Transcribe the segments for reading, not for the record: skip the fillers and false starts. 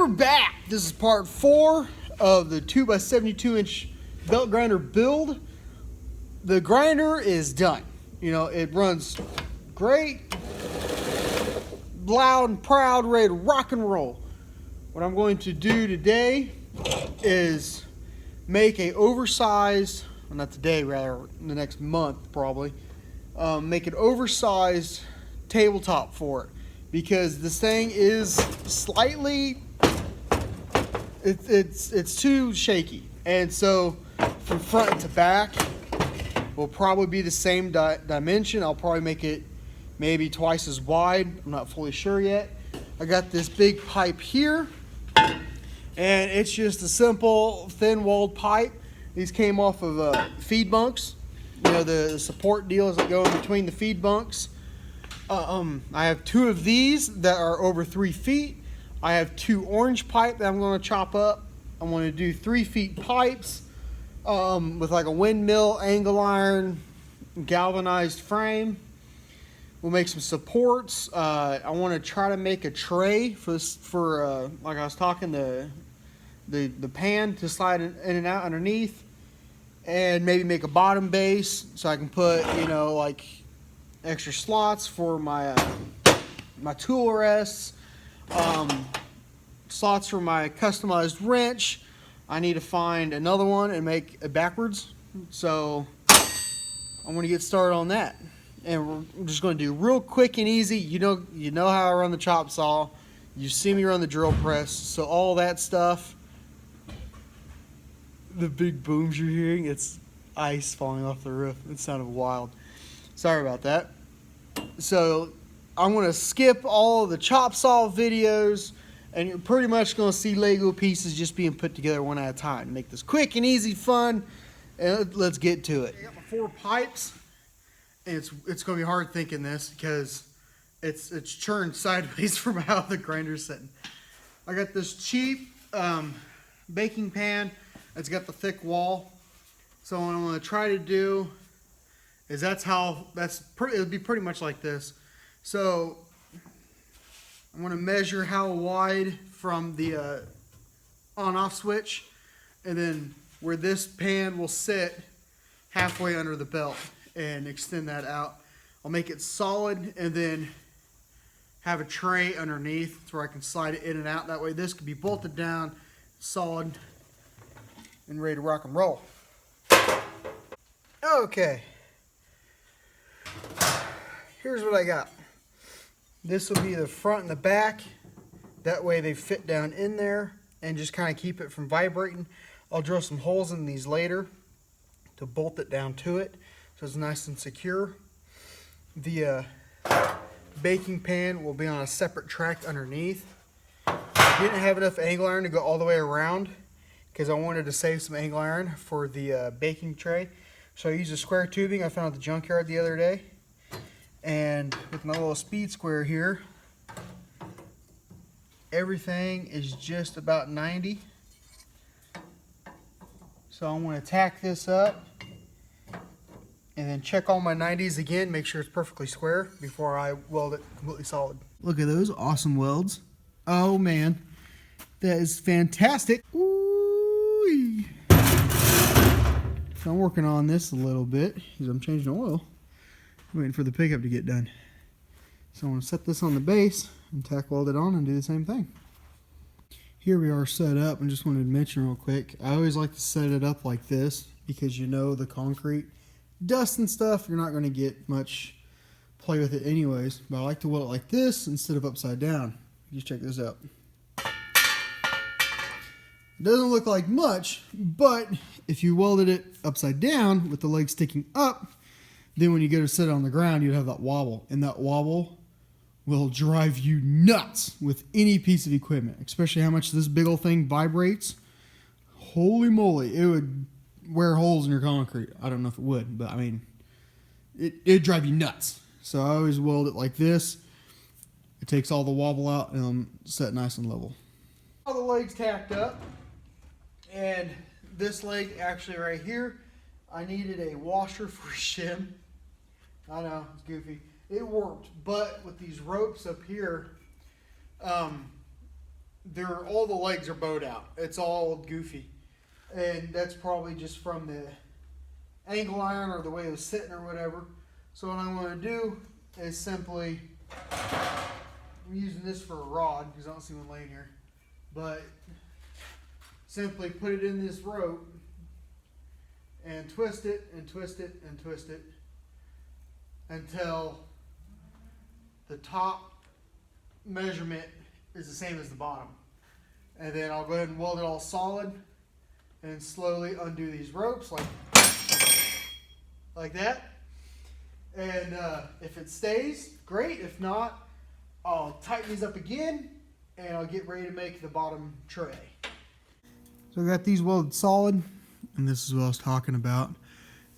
we're back. This is part 4 of the 2x72-inch belt grinder build. The grinder is done. You know, it runs great, loud and proud, ready to rock and roll. What I'm going to do today is make a oversized, well, not today, rather in the next month probably, make an oversized tabletop for it, because this thing is slightly, it's too shaky, and so from front to back will probably be the same dimension. I'll probably make it maybe twice as wide. I'm not fully sure yet. I got this big pipe here, and it's just a simple thin-walled pipe. These came off of feed bunks, you know, the support deals that go in between the feed bunks. I have 2 of these that are over 3 feet. I have 2 orange pipe that I'm going to chop up. I'm going to do 3 feet pipes with like a windmill, angle iron, galvanized frame. We'll make some supports. I want to try to make a tray for like I was talking, the pan to slide in and out underneath, and maybe make a bottom base so I can put, you know, like extra slots for my my tool rests, slots for my customized wrench. I need to find another one and make it backwards, so I'm going to get started on that. And we're just going to do real quick and easy. You know how I run the chop saw. You see me run the drill press, so all that stuff. The big booms you're hearing, it's ice falling off the roof. It sounded wild. Sorry about that. So I'm going to skip all of the chop saw videos, and you're pretty much going to see Lego pieces just being put together one at a time to make this quick and easy fun. And let's get to it. I got my 4 pipes, and it's going to be hard thinking this because it's churned sideways from how the grinder's sitting. I got this cheap baking pan. It's got the thick wall. So what I'm going to try to do is it'll be pretty much like this. So I'm going to measure how wide from the on-off switch, and then where this pan will sit halfway under the belt, and extend that out. I'll make it solid and then have a tray underneath where I can slide it in and out. That way this can be bolted down, solid, and ready to rock and roll. Okay, here's what I got. This will be the front and the back. That way they fit down in there and just kind of keep it from vibrating. I'll drill some holes in these later to bolt it down to it so it's nice and secure. The baking pan will be on a separate track underneath. I didn't have enough angle iron to go all the way around because I wanted to save some angle iron for the baking tray. So I used a square tubing I found at the junkyard the other day. And with my little speed square here, everything is just about 90. So I'm going to tack this up and then check all my 90s again, make sure it's perfectly square before I weld it completely solid. Look at those awesome welds. Oh man, that is fantastic. Ooh. So I'm working on this a little bit because I'm changing oil. I'm waiting for the pickup to get done. So I'm going to set this on the base and tack weld it on and do the same thing. Here we are set up, and just wanted to mention real quick, I always like to set it up like this because you know the concrete, dust and stuff, you're not going to get much play with it anyways, but I like to weld it like this instead of upside down. Just check this out. It doesn't look like much, but if you welded it upside down with the leg sticking up, then when you go to set it on the ground, you'd have that wobble, and that wobble will drive you nuts with any piece of equipment, especially how much this big old thing vibrates. Holy moly, it would wear holes in your concrete. I don't know if it would, but I mean, it'd drive you nuts. So I always weld it like this. It takes all the wobble out and I'm set nice and level. All the legs tacked up, and this leg actually right here, I needed a washer for a shim. I know, it's goofy. It worked, but with these ropes up here, all the legs are bowed out. It's all goofy. And that's probably just from the angle iron or the way it was sitting or whatever. So what I'm going to do is simply, I'm using this for a rod because I don't see one laying here, but simply put it in this rope and twist it and twist it and twist it until the top measurement is the same as the bottom. And then I'll go ahead and weld it all solid and slowly undo these ropes like that. And if it stays, great. If not, I'll tighten these up again and I'll get ready to make the bottom tray. So I got these welded solid, and this is what I was talking about,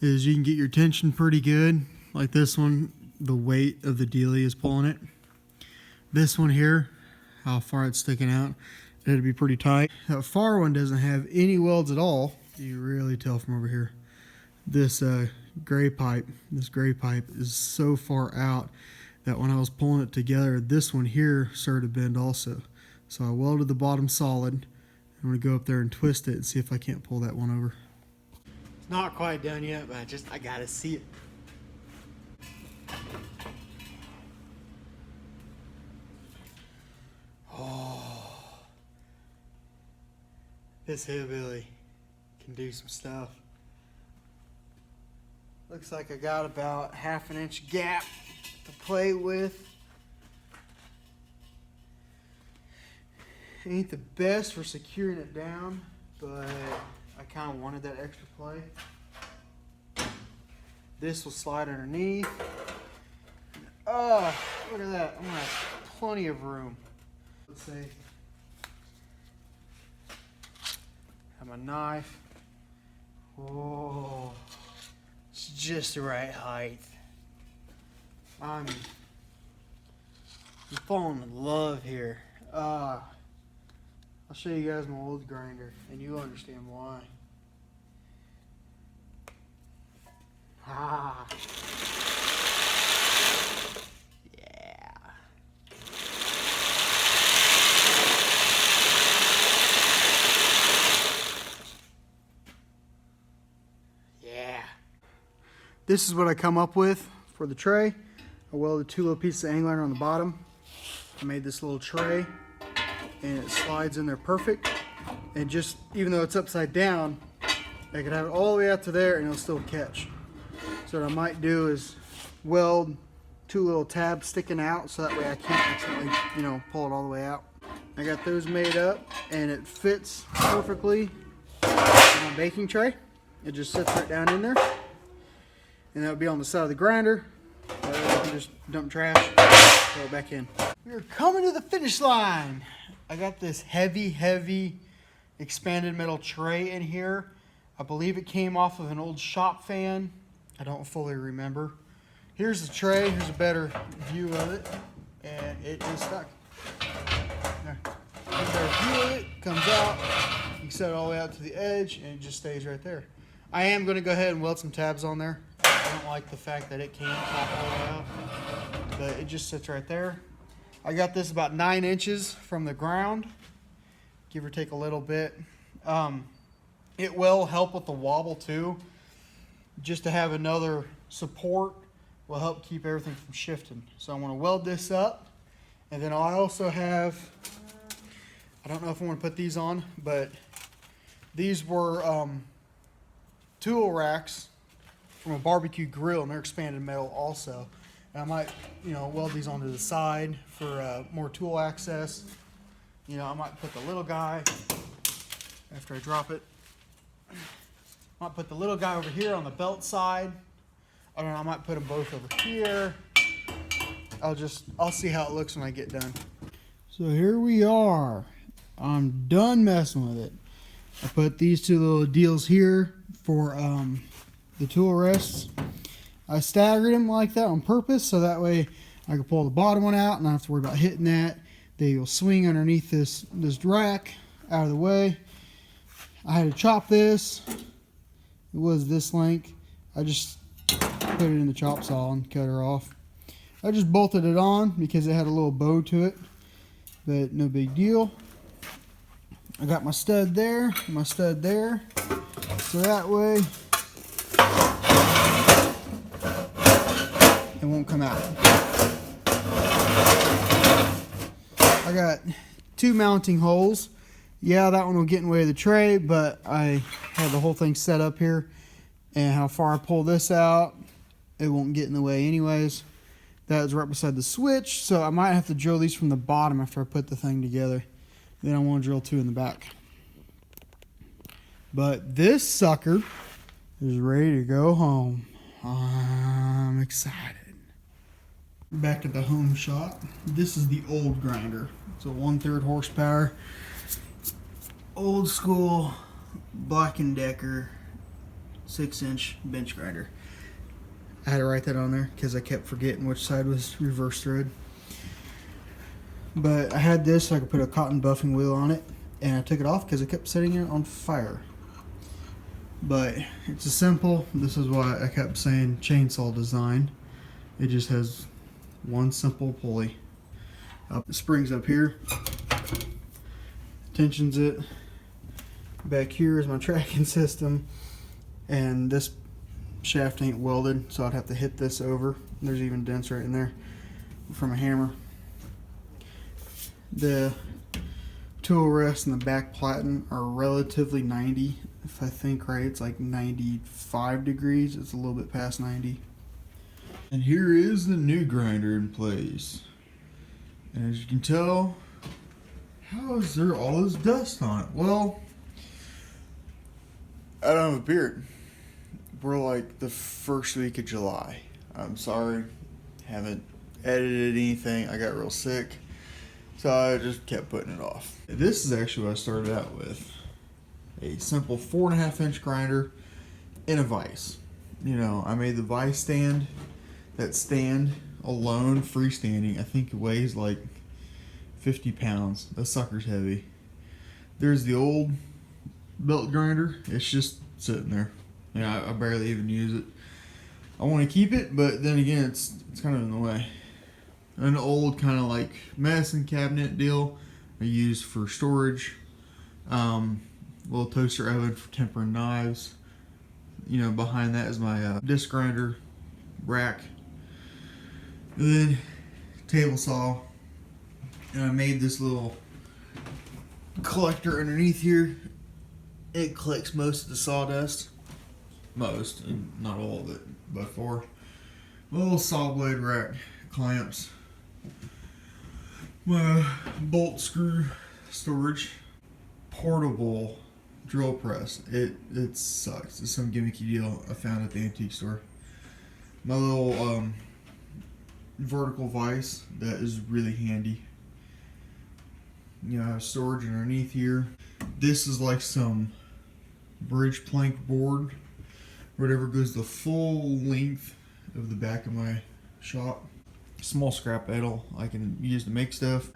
is you can get your tension pretty good. Like this one, the weight of the dealie is pulling it. This one here, how far it's sticking out, it'll be pretty tight. That far one doesn't have any welds at all. You really tell from over here. This gray pipe is so far out that when I was pulling it together, this one here started to bend also. So I welded the bottom solid. I'm going to go up there and twist it and see if I can't pull that one over. It's not quite done yet, but I got to see it. Oh, this hillbilly can do some stuff. Looks like I got about ½ an inch gap to play with. Ain't the best for securing it down, but I kind of wanted that extra play. This will slide underneath. Oh, look at that. I'm gonna have plenty of room. Let's see. Have my knife. Oh, it's just the right height. I'm falling in love here. I'll show you guys my old grinder, and you'll understand why. Ah. Yeah. Yeah. This is what I come up with for the tray. I welded 2 little pieces of angle iron on the bottom. I made this little tray, and it slides in there perfect. And just, even though it's upside down, I could have it all the way out to there and it'll still catch. So what I might do is weld 2 little tabs sticking out so that way I can't accidentally, pull it all the way out. I got those made up and it fits perfectly in my baking tray. It just sits right down in there. And that would be on the side of the grinder. I can just dump trash, throw it back in. We're coming to the finish line. I got this heavy expanded metal tray in here. I believe it came off of an old shop fan. I don't fully remember. Here's the tray. Here's a better view of it. And it is stuck. There. Here's a better view of it. Comes out. You can set it all the way out to the edge and it just stays right there. I am going to go ahead and weld some tabs on there. I don't like the fact that it can't pop all the way out. But it just sits right there. I got this about 9 inches from the ground, give or take a little bit. It will help with the wobble too. Just to have another support will help keep everything from shifting. So I'm going to weld this up. And then I also have, I don't know if I want to put these on, but these were tool racks from a barbecue grill, and they're expanded metal also. And I might, weld these onto the side for more tool access. I might put the little guy, after I drop it, I might put the little guy over here on the belt side. I don't know, I might put them both over here. I'll see how it looks when I get done. So here we are. I'm done messing with it. I put these 2 little deals here for the tool rests. I staggered them like that on purpose so that way I can pull the bottom one out and not have to worry about hitting that. They will swing underneath this rack out of the way. I had to chop this. It was this length. I just put it in the chop saw and cut her off. I just bolted it on because it had a little bow to it, but no big deal. I got my stud there, my stud there, so that way it won't come out. I got 2 mounting holes. Yeah, that one will get in the way of the tray, but I have the whole thing set up here, and how far I pull this out, it won't get in the way anyways. That is right beside the switch, so I might have to drill these from the bottom after I put the thing together. Then I want to drill 2 in the back. But this sucker is ready to go home. I'm excited. Back at the home shop. This is the old grinder. It's a 1/3 horsepower, old school Black & Decker 6-inch bench grinder. I had to write that on there because I kept forgetting which side was reverse thread. But I had this so I could put a cotton buffing wheel on it, and I took it off because I kept setting it on fire. But it's a simple, this is why I kept saying chainsaw design. It just has one simple pulley. It springs up here, tensions it. Back here is my tracking system, and this shaft ain't welded, so I'd have to hit this over. There's even dents right in there from a hammer. The tool rest and the back platen are relatively 90. If I think right, it's like 95 degrees. It's a little bit past 90. And here is the new grinder in place. And as you can tell, how is there all this dust on it? Well, I don't have a beard. We're like the first week of July. I'm sorry, haven't edited anything. I got real sick, so I just kept putting it off. This is actually what I started out with. A simple 4.5-inch grinder in a vise. You know, I made the vise stand. That stand alone, freestanding, I think it weighs like 50 pounds. That sucker's heavy. There's the old belt grinder. It's just sitting there. You know, I barely even use it. I want to keep it, but then again, it's kind of in the way. An old kind of like medicine cabinet deal I use for storage. Little toaster oven for tempering knives. You know, behind that is my disc grinder rack. And then table saw. And I made this little collector underneath here. It collects most of the sawdust. Most, and not all of it, but for little saw blade rack clamps, my bolt screw storage, portable drill press. It sucks. It's some gimmicky deal I found at the antique store. My little vertical vise that is really handy. You know, I have storage underneath here. This is like some bridge plank board. Whatever goes the full length of the back of my shop. Small scrap metal I can use to make stuff.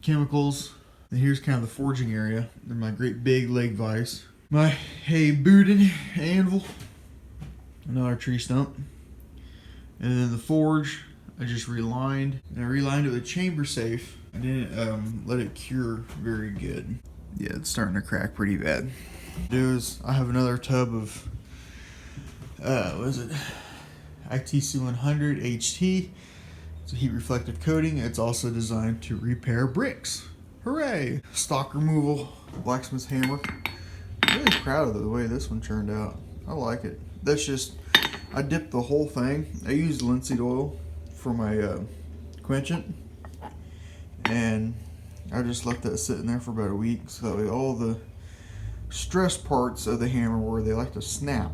Chemicals. And here's kind of the forging area. They're my great big leg vise. My Boudin anvil. Another tree stump. And then the forge I just relined. And I relined it with chamber safe. I didn't let it cure very good. Yeah, it's starting to crack pretty bad. What I do is I have another tub of what is it? ITC 100 HT. It's a heat reflective coating. It's also designed to repair bricks. Hooray! Stock removal, blacksmith's hammer. I'm really proud of the way this one turned out. I like it. That's just, I dipped the whole thing. I used linseed oil for my quenchant, and I just left that sitting there for about a week, so that way all the stress parts of the hammer where they like to snap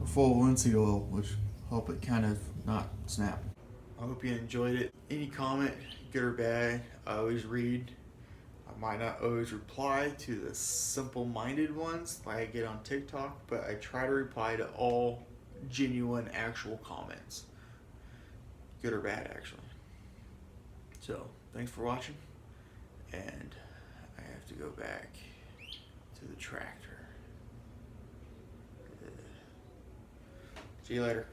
are full of linseed oil, which help it kind of not snap. I hope you enjoyed it. Any comment, good or bad, I always read. I might not always reply to the simple-minded ones like I get on TikTok, but I try to reply to all genuine, actual comments. Good or bad, actually. So, thanks for watching, and I have to go back to the tractor. See you later.